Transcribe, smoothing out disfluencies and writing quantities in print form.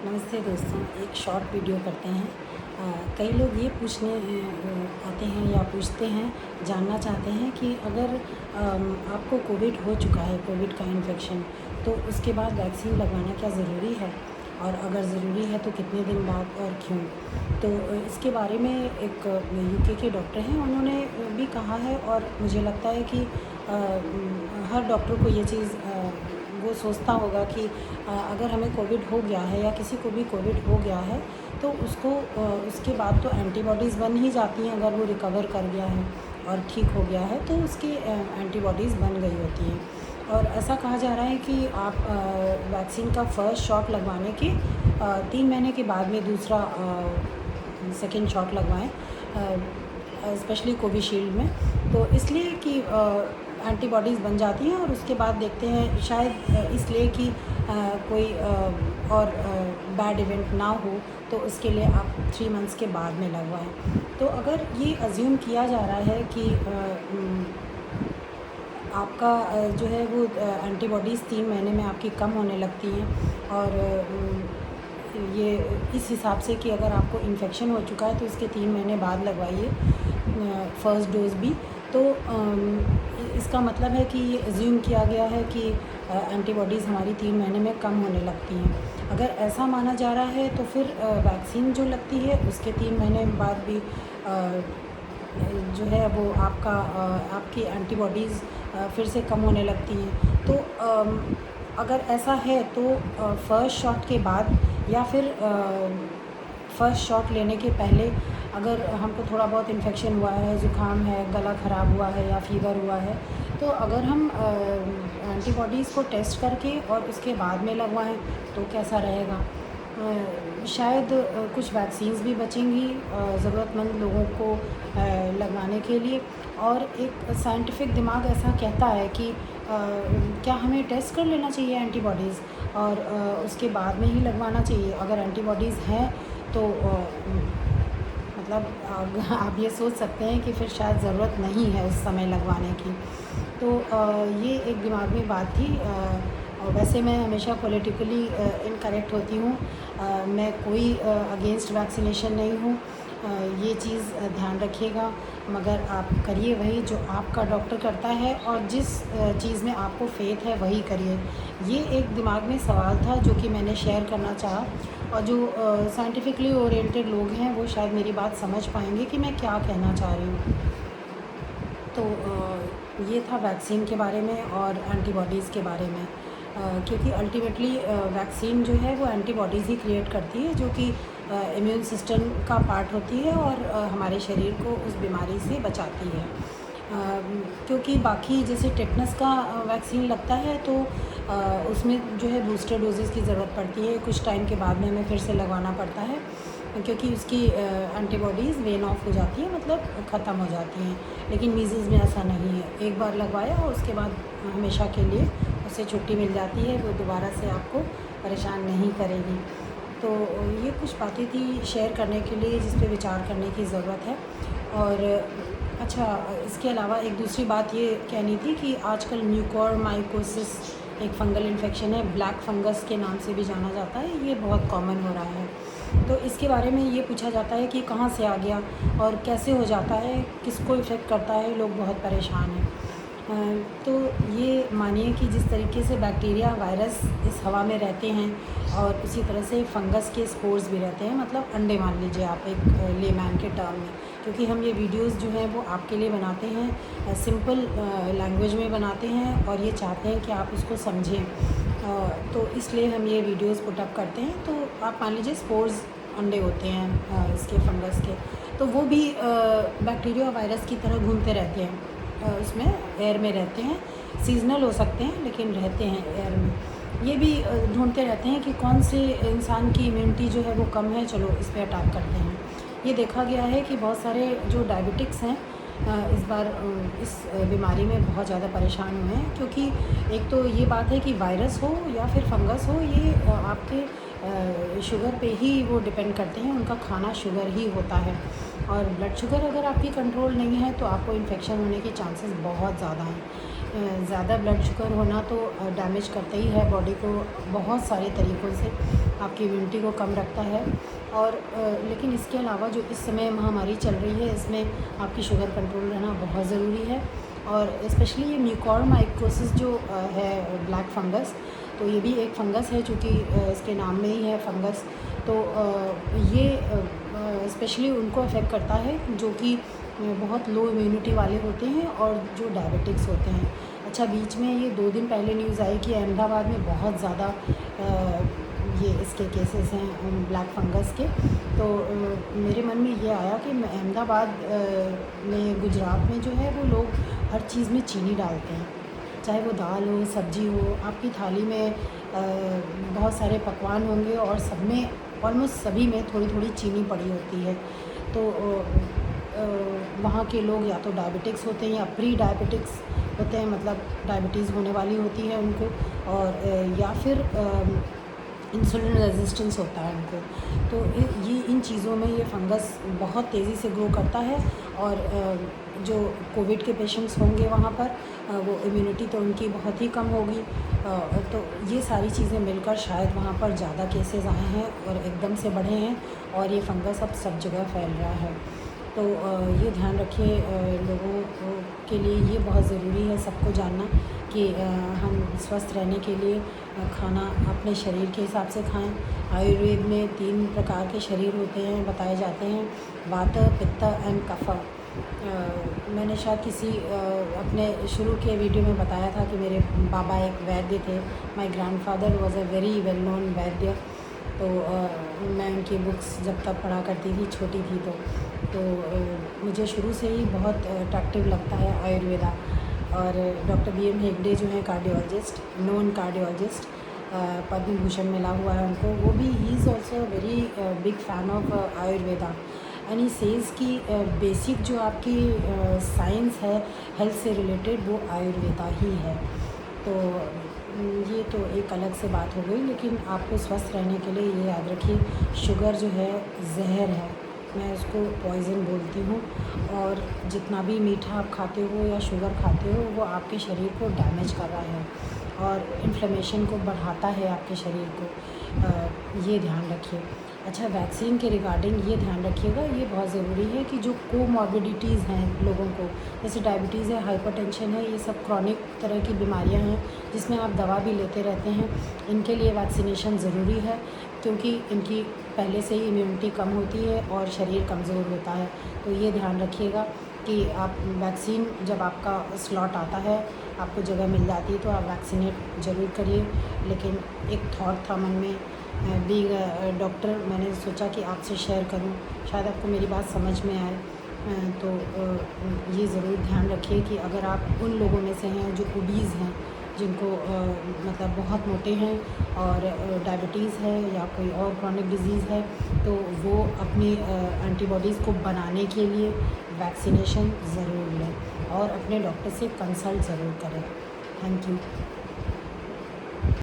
नमस्ते दोस्तों, एक शॉर्ट वीडियो करते हैं। कई लोग ये पूछने आते हैं या पूछते हैं, जानना चाहते हैं कि अगर आपको कोविड हो चुका है, कोविड का इन्फेक्शन, तो उसके बाद वैक्सीन लगवाना क्या ज़रूरी है, और अगर ज़रूरी है तो कितने दिन बाद और क्यों। तो इसके बारे में एक यूके के डॉक्टर हैं, उन्होंने भी कहा है, और मुझे लगता है कि हर डॉक्टर को ये चीज़ वो सोचता होगा कि अगर हमें कोविड हो गया है या किसी को भी कोविड हो गया है तो उसको उसके बाद तो एंटीबॉडीज़ बन ही जाती हैं। अगर वो रिकवर कर गया है और ठीक हो गया है तो उसकी एंटीबॉडीज़ बन गई होती हैं। और ऐसा कहा जा रहा है कि आप वैक्सीन का फ़र्स्ट शॉट लगवाने के 3 महीने के बाद में दूसरा सेकेंड शॉट लगवाएं, स्पेशली कोविशील्ड में। तो इसलिए कि एंटीबॉडीज़ बन जाती हैं, और उसके बाद देखते हैं शायद इसलिए कि कोई और बैड इवेंट ना हो, तो उसके लिए आप 3 मंथ्स के बाद में लगवाएं। तो अगर ये अज्यूम किया जा रहा है कि आपका जो है वो एंटीबॉडीज़ 3 महीने में आपकी कम होने लगती हैं, और ये इस हिसाब से कि अगर आपको इन्फेक्शन हो चुका है तो इसके 3 महीने बाद लगवाइए फ़र्स्ट डोज़ भी। तो इसका मतलब है कि ये अज्यूम किया गया है कि एंटीबॉडीज़ हमारी 3 महीने में कम होने लगती हैं। अगर ऐसा माना जा रहा है तो फिर वैक्सीन जो लगती है उसके 3 महीने बाद भी जो है वो आपकी एंटीबॉडीज़ फिर से कम होने लगती हैं। तो अगर ऐसा है तो फ़र्स्ट शॉट के बाद या फिर फ़र्स्ट शॉट लेने के पहले अगर हमको थोड़ा बहुत इन्फेक्शन हुआ है, ज़ुकाम है, गला ख़राब हुआ है या फ़ीवर हुआ है, तो अगर हम एंटीबॉडीज़ को टेस्ट करके और उसके बाद में लगवाएं तो कैसा रहेगा। शायद कुछ वैक्सीन्स भी बचेंगी ज़रूरतमंद लोगों को लगवाने के लिए। और एक साइंटिफिक दिमाग ऐसा कहता है कि क्या हमें टेस्ट कर लेना चाहिए एंटीबॉडीज़, और उसके बाद में ही लगवाना चाहिए। अगर एंटीबॉडीज़ हैं तो मतलब आप ये सोच सकते हैं कि फिर शायद ज़रूरत नहीं है उस समय लगवाने की। तो ये एक दिमाग में बात थी। और वैसे मैं हमेशा पॉलिटिकली इनकरेक्ट होती हूँ। मैं कोई अगेंस्ट वैक्सीनेशन नहीं हूँ। ये चीज़ ध्यान रखिएगा, मगर आप करिए वही जो आपका डॉक्टर करता है, और जिस चीज़ में आपको फेथ है वही करिए। ये एक दिमाग में सवाल था जो कि मैंने शेयर करना चाहा, और जो साइंटिफिकली ओरिएंटेड लोग हैं वो शायद मेरी बात समझ पाएंगे कि मैं क्या कहना चाह रही हूँ। तो ये था वैक्सीन के बारे में और एंटीबॉडीज़ के बारे में। क्योंकि अल्टीमेटली वैक्सीन जो है वो एंटीबॉडीज़ ही क्रिएट करती है, जो कि इम्यून सिस्टम का पार्ट होती है, और हमारे शरीर को उस बीमारी से बचाती है। क्योंकि बाकी जैसे टेटनस का वैक्सीन लगता है तो उसमें जो है बूस्टर डोजेज़ की ज़रूरत पड़ती है, कुछ टाइम के बाद में हमें फिर से लगवाना पड़ता है, क्योंकि उसकी एंटीबॉडीज़ वेन ऑफ हो जाती है, मतलब ख़त्म हो जाती हैं। लेकिन मीज़ल्स में ऐसा नहीं है, एक बार लगवाया और उसके बाद हमेशा के लिए उससे छुट्टी मिल जाती है, वो दोबारा से आपको परेशान नहीं करेगी। तो ये कुछ बातें थी शेयर करने के लिए जिस पे विचार करने की ज़रूरत है। और अच्छा, इसके अलावा एक दूसरी बात ये कहनी थी कि आजकल म्यूकोरमाइकोसिस एक फंगल इन्फेक्शन है, ब्लैक फंगस के नाम से भी जाना जाता है, ये बहुत कॉमन हो रहा है। तो इसके बारे में ये पूछा जाता है कि कहाँ से आ गया और कैसे हो जाता है, किसको इफ़ेक्ट करता है, लोग बहुत परेशान हैं। तो ये मानिए कि जिस तरीके से बैक्टीरिया वायरस इस हवा में रहते हैं, और उसी तरह से फंगस के स्पोर्स भी रहते हैं, मतलब अंडे मान लीजिए आप एक लेमैन के टर्म में। क्योंकि हम ये वीडियोस जो हैं वो आपके लिए बनाते हैं, सिंपल लैंग्वेज में बनाते हैं, और ये चाहते हैं कि आप उसको समझें। तो इसलिए हम ये वीडियोस पुट अप करते हैं। तो आप मान लीजिए स्पोर्स अंडे होते हैं इसके फंगस के, तो वो भी बैक्टीरिया वायरस की तरह घूमते रहते हैं, उसमें एयर में रहते हैं, सीजनल हो सकते हैं लेकिन रहते हैं एयर में। ये भी ढूंढते रहते हैं कि कौन से इंसान की इम्यूनिटी जो है वो कम है, चलो इस पर अटैक करते हैं। ये देखा गया है कि बहुत सारे जो डायबिटिक्स हैं इस बार इस बीमारी में बहुत ज़्यादा परेशान हुए हैं, क्योंकि एक तो ये बात है कि वायरस हो या फिर फंगस हो, ये आपके शुगर पे ही वो डिपेंड करते हैं, उनका खाना शुगर ही होता है। और ब्लड शुगर अगर आपकी कंट्रोल नहीं है तो आपको इन्फेक्शन होने के चांसेस बहुत ज़्यादा हैं। ज़्यादा ब्लड शुगर होना तो डैमेज करता ही है बॉडी को बहुत सारे तरीक़ों से, आपकी इम्यूनिटी को कम रखता है। और लेकिन इसके अलावा जो इस समय महामारी चल रही है, इसमें आपकी शुगर कंट्रोल रहना बहुत ज़रूरी है। और स्पेशली ये म्यूकोरमाइकोसिस जो है ब्लैक फंगस, तो ये भी एक फ़ंगस है, चूँकि इसके नाम में ही है फंगस। तो ये स्पेशली उनको अफेक्ट करता है जो कि बहुत लो इम्यूनिटी वाले होते हैं और जो डायबिटिक्स होते हैं। अच्छा, बीच में ये 2 दिन पहले न्यूज़ आई कि अहमदाबाद में बहुत ज़्यादा ये इसके केसेस हैं ब्लैक फंगस के। तो मेरे मन में ये आया कि अहमदाबाद में, गुजरात में जो है वो लोग हर चीज़ में चीनी डालते हैं, चाहे वो दाल हो, सब्ज़ी हो। आपकी थाली में बहुत सारे पकवान होंगे और सब में, ऑलमोस्ट सभी में थोड़ी थोड़ी चीनी पड़ी होती है। तो वहाँ के लोग या तो डायबिटिक्स होते हैं या प्री डायबिटिक्स होते हैं, मतलब डायबिटीज़ होने वाली होती है उनको, और या फिर इंसुलिन रेजिस्टेंस होता है उनको। तो ये इन चीज़ों में ये फंगस बहुत तेज़ी से ग्रो करता है। और जो कोविड के पेशेंट्स होंगे वहाँ पर, वो इम्यूनिटी तो उनकी बहुत ही कम होगी। तो ये सारी चीज़ें मिलकर शायद वहाँ पर ज़्यादा केसेस आए हैं और एकदम से बढ़े हैं, और ये फंगस अब सब जगह फैल रहा है। तो ये ध्यान रखिए, लोगों के लिए ये बहुत ज़रूरी है सबको जानना कि हम स्वस्थ रहने के लिए खाना अपने शरीर के हिसाब से खाएं। आयुर्वेद में 3 प्रकार के शरीर होते हैं, बताए जाते हैं, वात, पित्त एंड कफ। मैंने शायद किसी अपने शुरू के वीडियो में बताया था कि मेरे बाबा एक वैद्य थे। My grandfather was a very well known वैद्य। तो मैं उनकी बुक्स जब तक पढ़ा करती थी, छोटी थी, तो मुझे शुरू से ही बहुत अट्रैक्टिव लगता है आयुर्वेदा। और डॉक्टर BM हेगड़े जो हैं cardiologist, known cardiologist, Padma Bhushan मिला हुआ है उनको, वो भी he is also very big fan of Ayurveda. And he says कि बेसिक जो आपकी साइंस है हेल्थ से रिलेटेड, वो आयुर्वेदा ही है। तो ये तो एक अलग से बात हो गई, लेकिन आपको स्वस्थ रहने के लिए ये याद रखिए, शुगर जो है ज़हर है, मैं उसको पॉइज़न बोलती हूँ। और जितना भी मीठा आप खाते हो या शुगर खाते हो, वो आपके शरीर को डैमेज कर रहा है और इन्फ्लेमेशन को बढ़ाता है आपके शरीर को। ये ध्यान रखिए। अच्छा, वैक्सीन के रिगार्डिंग ये ध्यान रखिएगा, ये बहुत ज़रूरी है कि जो कोमॉर्बिडिटीज़ हैं लोगों को, जैसे डायबिटीज़ है, हाइपरटेंशन है, ये सब क्रॉनिक तरह की बीमारियां हैं जिसमें आप दवा भी लेते रहते हैं, इनके लिए वैक्सीनेशन ज़रूरी है, क्योंकि इनकी पहले से ही इम्यूनिटी कम होती है और शरीर कमज़ोर होता है। तो ये ध्यान रखिएगा कि आप वैक्सीन, जब आपका स्लॉट आता है, आपको जगह मिल जाती है, तो आप वैक्सीनेट ज़रूर करिए। लेकिन एक थॉट था मन में, बीइंग डॉक्टर, मैंने सोचा कि आपसे शेयर करूं, शायद आपको मेरी बात समझ में आए। तो ये ज़रूर ध्यान रखिए कि अगर आप उन लोगों में से हैं जो ओबीज़ हैं, जिनको मतलब बहुत मोटे हैं और डायबिटीज़ है या कोई और क्रॉनिक डिजीज़ है, तो वो अपनी एंटीबॉडीज़ को बनाने के लिए वैक्सीनेशन ज़रूर लें और अपने डॉक्टर से कंसल्ट ज़रूर करें। Thank you.